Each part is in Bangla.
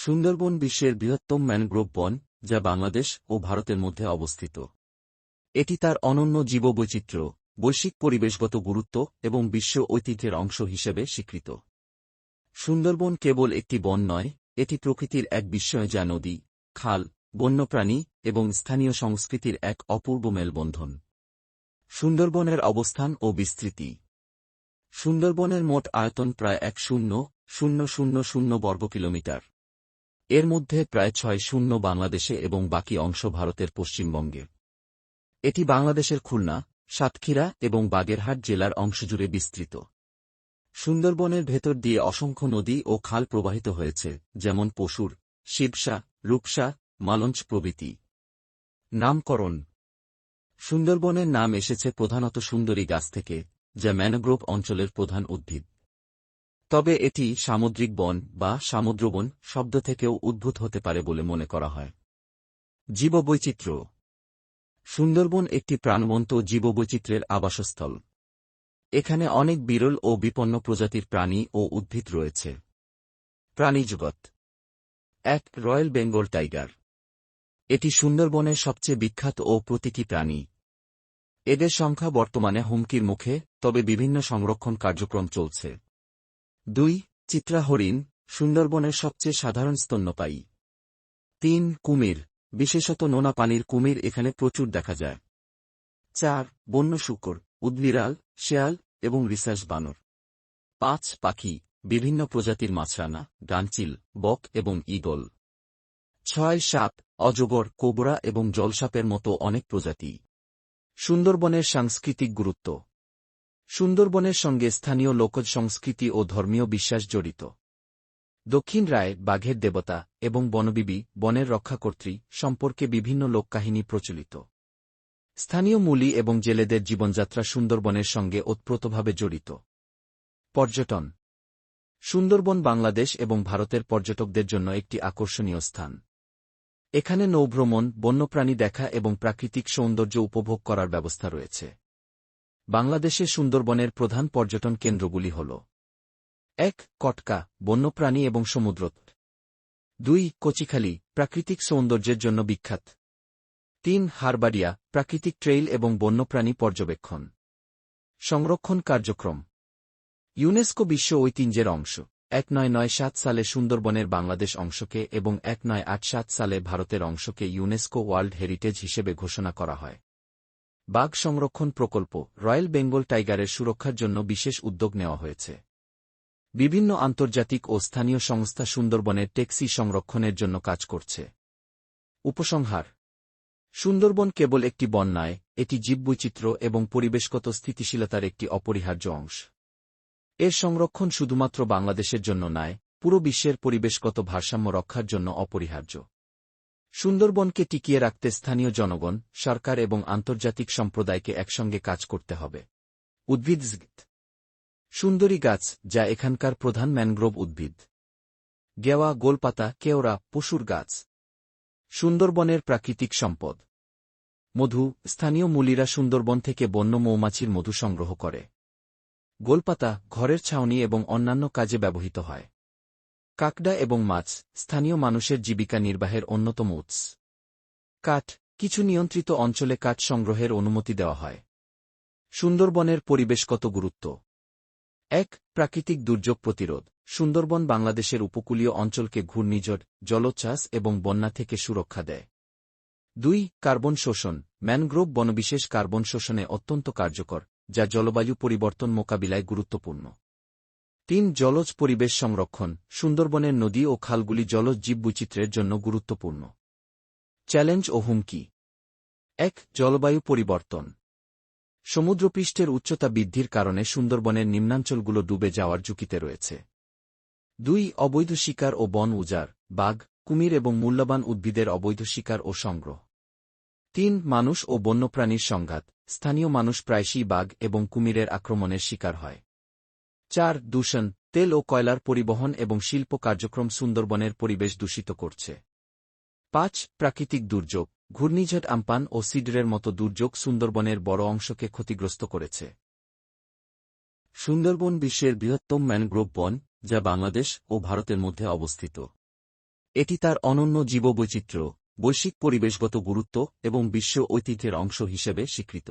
সুন্দরবন বিশ্বের বৃহত্তম ম্যানগ্রোভ বন, যা বাংলাদেশ ও ভারতের মধ্যে অবস্থিত। এটি তার অনন্য জীববৈচিত্র্য, বৈশ্বিক পরিবেশগত গুরুত্ব এবং বিশ্ব ঐতিহ্যের অংশ হিসেবে স্বীকৃত। সুন্দরবন কেবল একটি বন নয়, এটি প্রকৃতির এক বিস্ময় যা নদী, খাল, বন্যপ্রাণী এবং স্থানীয় সংস্কৃতির এক অপূর্ব মেলবন্ধন। সুন্দরবনের অবস্থান ও বিস্তৃতি। সুন্দরবনের মোট আয়তন প্রায় ১,০০,০০০ বর্গ কিলোমিটার। এর মধ্যে প্রায় ৬,০০ বাংলাদেশে এবং বাকি অংশ ভারতের পশ্চিমবঙ্গে। এটি বাংলাদেশের খুলনা, সাতক্ষীরা এবং বাগেরহাট জেলার অংশজুড়ে বিস্তৃত। সুন্দরবনের ভেতর দিয়ে অসংখ্য নদী ও খাল প্রবাহিত হয়েছে, যেমন পশুর, শিবসা, রূপসা, মালঞ্চ প্রভৃতি। নামকরণ। সুন্দরবনের নাম এসেছে প্রধানত সুন্দরী গাছ থেকে, যা ম্যানগ্রোভ অঞ্চলের প্রধান উদ্ভিদ। তবে এটি সামুদ্রিক বন বা সামুদ্রবন শব্দ থেকেও উদ্ভূত হতে পারে বলে মনে করা হয়। জীববৈচিত্র্য। সুন্দরবন একটি প্রাণবন্ত জীববৈচিত্র্যের আবাসস্থল। এখানে অনেক বিরল ও বিপন্ন প্রজাতির প্রাণী ও উদ্ভিদ রয়েছে। প্রাণীজগৎ। ১. Royal Bengal tiger. এটি সুন্দরবনের সবচেয়ে বিখ্যাত ও প্রতীকী প্রাণী। এদের সংখ্যা বর্তমানে হুমকির মুখে, তবে বিভিন্ন সংরক্ষণ কার্যক্রম চলছে। ২. চিত্রা হরিণ, সুন্দরবনের সবচেয়ে সাধারণ স্তন্যপায়ী। ৩. কুমির, বিশেষত নোনা পানির কুমির এখানে প্রচুর দেখা যায়। ৪. বন্য শূকর, উদবিড়াল, শেয়াল এবং রিসাস বানর। ৫. পাখি, বিভিন্ন প্রজাতির মাছরাঙা, ডানচিল, বক এবং ঈগল। ৬. সাপ, অজগর, কোবরা এবং জলসাপের মতো অনেক প্রজাতি। সুন্দরবনের সাংস্কৃতিক গুরুত্ব। সুন্দরবনের সঙ্গে স্থানীয় লোকজ সংস্কৃতি ও ধর্মীয় বিশ্বাস জড়িত। দক্ষিণ রায়, বাঘের দেবতা এবং বনবিবি, বনের রক্ষাকর্ত্রী সম্পর্কে বিভিন্ন লোককাহিনী প্রচলিত। স্থানীয় মূলী এবং জেলেদের জীবনযাত্রা সুন্দরবনের সঙ্গে ওতপ্রোতভাবে জড়িত। পর্যটন। সুন্দরবন বাংলাদেশ এবং ভারতের পর্যটকদের জন্য একটি আকর্ষণীয় স্থান। এখানে নৌভ্রমণ, বন্যপ্রাণী দেখা এবং প্রাকৃতিক সৌন্দর্য উপভোগ করার ব্যবস্থা রয়েছে। বাংলাদেশে সুন্দরবনের প্রধান পর্যটন কেন্দ্রগুলি হল: ১. কটকা, বন্যপ্রাণী এবং সমুদ্র। ২. কচিখালী, প্রাকৃতিক সৌন্দর্যের জন্য বিখ্যাত। ৩. হারবাড়িয়া, প্রাকৃতিক ট্রেইল এবং বন্যপ্রাণী পর্যবেক্ষণ। সংরক্ষণ কার্যক্রম। ইউনেস্কো বিশ্ব ঐতিহ্যের অংশ। ১৯৯৭ সালে সুন্দরবনের বাংলাদেশ অংশকে এবং ১৯৮৭ সালে ভারতের অংশকে ইউনেস্কো ওয়ার্ল্ড হেরিটেজ হিসেবে ঘোষণা করা হয়। বাঘ সংরক্ষণ প্রকল্প, রয়্যাল বেঙ্গল টাইগারের সুরক্ষার জন্য বিশেষ উদ্যোগ নেওয়া হয়েছে। বিভিন্ন আন্তর্জাতিক ও স্থানীয় সংস্থা সুন্দরবনের টেক্সি সংরক্ষণের জন্য কাজ করছে। উপসংহার। সুন্দরবন কেবল একটি বন নয়, এটি জীববৈচিত্র্য এবং পরিবেশগত স্থিতিশীলতার একটি অপরিহার্য অংশ। এর সংরক্ষণ শুধুমাত্র বাংলাদেশের জন্য নয়, পুরো বিশ্বের পরিবেশগত ভারসাম্য রক্ষার জন্য অপরিহার্য। সুন্দরবনকে টিকিয়ে রাখতে স্থানীয় জনগণ, সরকার এবং আন্তর্জাতিক সম্প্রদায়কে একসঙ্গে কাজ করতে হবে। উদ্ভিদ। সুন্দরী গাছ, যা এখানকার প্রধান ম্যানগ্রোভ উদ্ভিদ। গেওয়া, গোলপাতা, কেওড়া, পশুর গাছ। সুন্দরবনের প্রাকৃতিক সম্পদ। মধু, স্থানীয় মূলীরা সুন্দরবন থেকে বন্য মৌমাছির মধু সংগ্রহ করে। গোলপাতা, ঘরের ছাউনি এবং অন্যান্য কাজে ব্যবহৃত হয়। কাকড়া এবং মাছ, স্থানীয় মানুষের জীবিকা নির্বাহের অন্যতম উৎস। কাঠ, কিছু নিয়ন্ত্রিত অঞ্চলে কাঠ সংগ্রহের অনুমতি দেওয়া হয়। সুন্দরবনের পরিবেশগত গুরুত্ব। ১. প্রাকৃতিক দুর্যোগ প্রতিরোধ। সুন্দরবন বাংলাদেশের উপকূলীয় অঞ্চলকে ঘূর্ণিঝড়, জলোচ্ছ্বাস এবং বন্যা থেকে সুরক্ষা দেয়। ২. কার্বন শোষণ। ম্যানগ্রোভ বনবিশেষ কার্বন শোষণে অত্যন্ত কার্যকর, যা জলবায়ু পরিবর্তন মোকাবিলায় গুরুত্বপূর্ণ। ৩. জলজ পরিবেশ সংরক্ষণ। সুন্দরবনের নদী ও খালগুলি জলজ জীববৈচিত্র্যের জন্য গুরুত্বপূর্ণ। চ্যালেঞ্জ ও হুমকি। ১. জলবায়ু পরিবর্তন। সমুদ্রপৃষ্ঠের উচ্চতা বৃদ্ধির কারণে সুন্দরবনের নিম্নাঞ্চলগুলো ডুবে যাওয়ার ঝুঁকিতে রয়েছে। ২. অবৈধ শিকার ও বন উজাড়। বাঘ, কুমির এবং মূল্যবান উদ্ভিদের অবৈধ শিকার ও সংগ্রহ। ৩. মানুষ ও বন্যপ্রাণীর সংঘাত। স্থানীয় মানুষ প্রায়শই বাঘ এবং কুমিরের আক্রমণের শিকার হয়। ৪. দূষণ। তেল ও কয়লার পরিবহন এবং শিল্প কার্যক্রম সুন্দরবনের পরিবেশ দূষিত করছে। ৫. প্রাকৃতিক দুর্যোগ। ঘূর্ণিঝড় আম্পান ও সিডরের মতো দুর্যোগ সুন্দরবনের বড় অংশকে ক্ষতিগ্রস্ত করেছে। সুন্দরবন বিশ্বের বৃহত্তম ম্যানগ্রোভ বন, যা বাংলাদেশ ও ভারতের মধ্যে অবস্থিত। এটি তার অনন্য জীববৈচিত্র্য, বৈশ্বিক পরিবেশগত গুরুত্ব এবং বিশ্ব ঐতিহ্যের অংশ হিসেবে স্বীকৃত।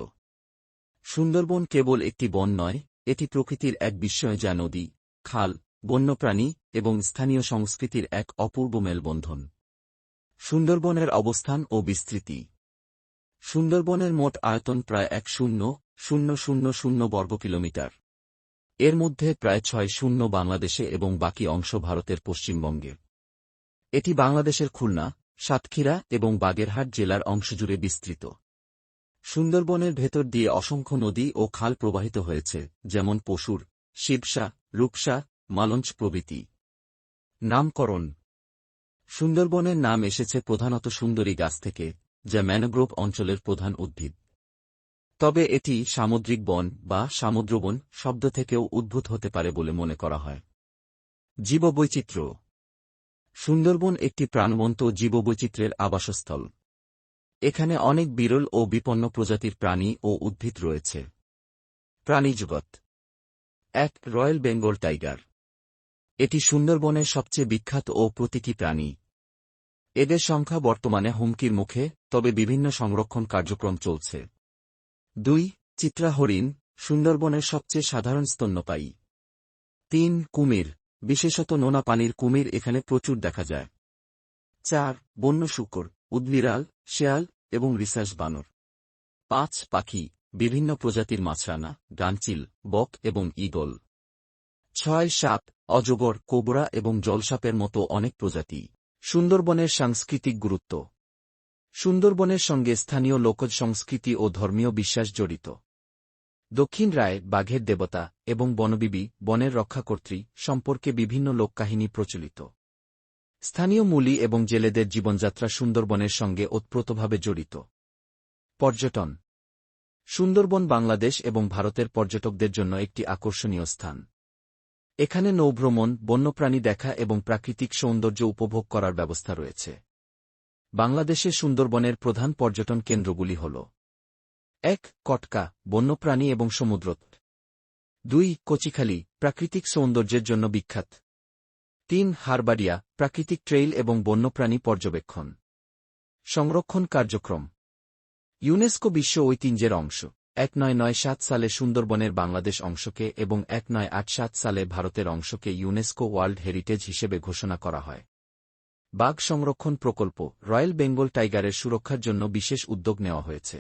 সুন্দরবন কেবল একটি বন নয়, এটি প্রকৃতির এক বিস্ময় যা নদী, খাল, বন্যপ্রাণী এবং স্থানীয় সংস্কৃতির এক অপূর্ব মেলবন্ধন। সুন্দরবনের অবস্থান ও বিস্তৃতি। সুন্দরবনের মোট আয়তন প্রায় ১,০০,০০০ বর্গ কিলোমিটার। এর মধ্যে প্রায় ৬,০০ বাংলাদেশে এবং বাকি অংশ ভারতের পশ্চিমবঙ্গে। এটি বাংলাদেশের খুলনা, সাতক্ষীরা এবং বাগেরহাট জেলার অংশজুড়ে বিস্তৃত। সুন্দরবনের ভেতর দিয়ে অসংখ্য নদী ও খাল প্রবাহিত হয়েছে, যেমন পশুর, শিবসা, রূপসা, মালঞ্চ প্রভৃতি। নামকরণ। সুন্দরবনের নাম এসেছে প্রধানত সুন্দরী গাছ থেকে, যা ম্যানগ্রোভ অঞ্চলের প্রধান উদ্ভিদ। তবে এটি সামুদ্রিক বন বা সামুদ্রবন শব্দ থেকেও উদ্ভূত হতে পারে বলে মনে করা হয়। জীববৈচিত্র্য। সুন্দরবন একটি প্রাণবন্ত জীববৈচিত্র্যের আবাসস্থল। এখানে অনেক বিরল ও বিপন্ন প্রজাতির প্রাণী ও উদ্ভিদ রয়েছে। প্রাণীজগৎ। ১. Royal Bengal tiger. এটি সুন্দরবনের সবচেয়ে বিখ্যাত ও প্রতীকী প্রাণী। এদের সংখ্যা বর্তমানে হুমকির মুখে, তবে বিভিন্ন সংরক্ষণ কার্যক্রম চলছে। ২. চিত্রা হরিণ, সুন্দরবনের সবচেয়ে সাধারণ স্তন্যপায়ী। ৩. কুমির, বিশেষত নোনা পানির কুমির এখানে প্রচুর দেখা যায়। ৪. বন্য শূকর, উদবিড়াল, শেয়াল এবং রিসাস বানর। ৫. পাখি, বিভিন্ন প্রজাতির মাছরাঙা, গানচিল, বক এবং ঈগল। ৬. সাপ, অজগর, কোবরা এবং জলসাপের মতো অনেক প্রজাতি। সুন্দরবনের সাংস্কৃতিক গুরুত্ব। সুন্দরবনের সঙ্গে স্থানীয় লোকজ সংস্কৃতি ও ধর্মীয় বিশ্বাস জড়িত। দক্ষিণ রায়, বাঘের দেবতা এবং বনবিবি, বনের রক্ষাকর্ত্রী সম্পর্কে বিভিন্ন লোককাহিনী প্রচলিত। স্থানীয় মূলী এবং জেলেদের জীবনযাত্রা সুন্দরবনের সঙ্গে ওতপ্রোতভাবে জড়িত। পর্যটন। সুন্দরবন বাংলাদেশ এবং ভারতের পর্যটকদের জন্য একটি আকর্ষণীয় স্থান। এখানে নৌভ্রমণ, বন্যপ্রাণী দেখা এবং প্রাকৃতিক সৌন্দর্য উপভোগ করার ব্যবস্থা রয়েছে। বাংলাদেশে সুন্দরবনের প্রধান পর্যটন কেন্দ্রগুলি হল: ১. কটকা, বন্যপ্রাণী এবং সমুদ্র। ২. কচিখালী, প্রাকৃতিক সৌন্দর্যের জন্য বিখ্যাত। ৩. হারবাড়িয়া, প্রাকৃতিক ট্রেইল এবং বন্যপ্রাণী পর্যবেক্ষণ। সংরক্ষণ কার্যক্রম। ইউনেস্কো বিশ্ব ঐতিহ্যের অংশ। ১৯৯৭ সালে সুন্দরবনের বাংলাদেশ অংশকে এবং ১৯৮৭ সালে ভারতের অংশকে ইউনেস্কো ওয়ার্ল্ড হেরিটেজ হিসেবে ঘোষণা করা হয়। বাঘ সংরক্ষণ প্রকল্প। রয়্যাল বেঙ্গল টাইগারের সুরক্ষার জন্য বিশেষ উদ্যোগ নেওয়া হয়েছে।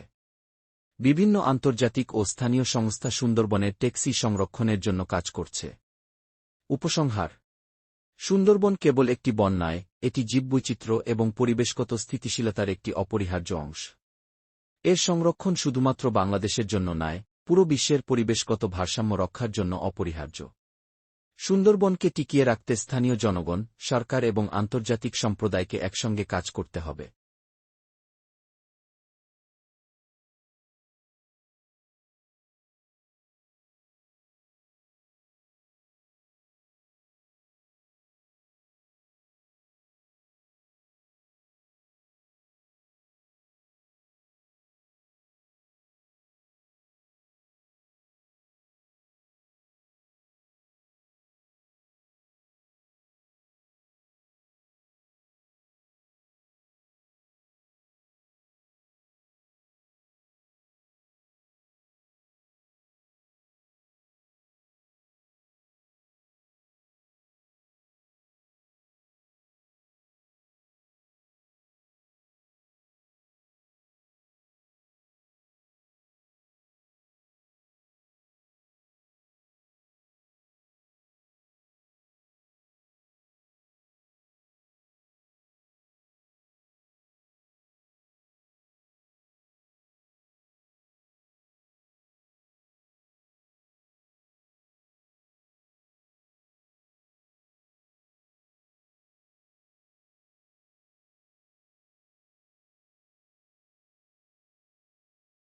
বিভিন্ন আন্তর্জাতিক ও স্থানীয় সংস্থা সুন্দরবনের টেক্সি সংরক্ষণের জন্য কাজ করছে। উপসংহার। সুন্দরবন কেবল একটি বন নয়, এটি জীববৈচিত্র্য এবং পরিবেশগত স্থিতিশীলতার একটি অপরিহার্য অংশ। এর সংরক্ষণ শুধুমাত্র বাংলাদেশের জন্য নয়, পুরো বিশ্বের পরিবেশগত ভারসাম্য রক্ষার জন্য অপরিহার্য। সুন্দরবনকে টিকিয়ে রাখতে স্থানীয় জনগণ, সরকার এবং আন্তর্জাতিক সম্প্রদায়কে একসঙ্গে কাজ করতে হবে।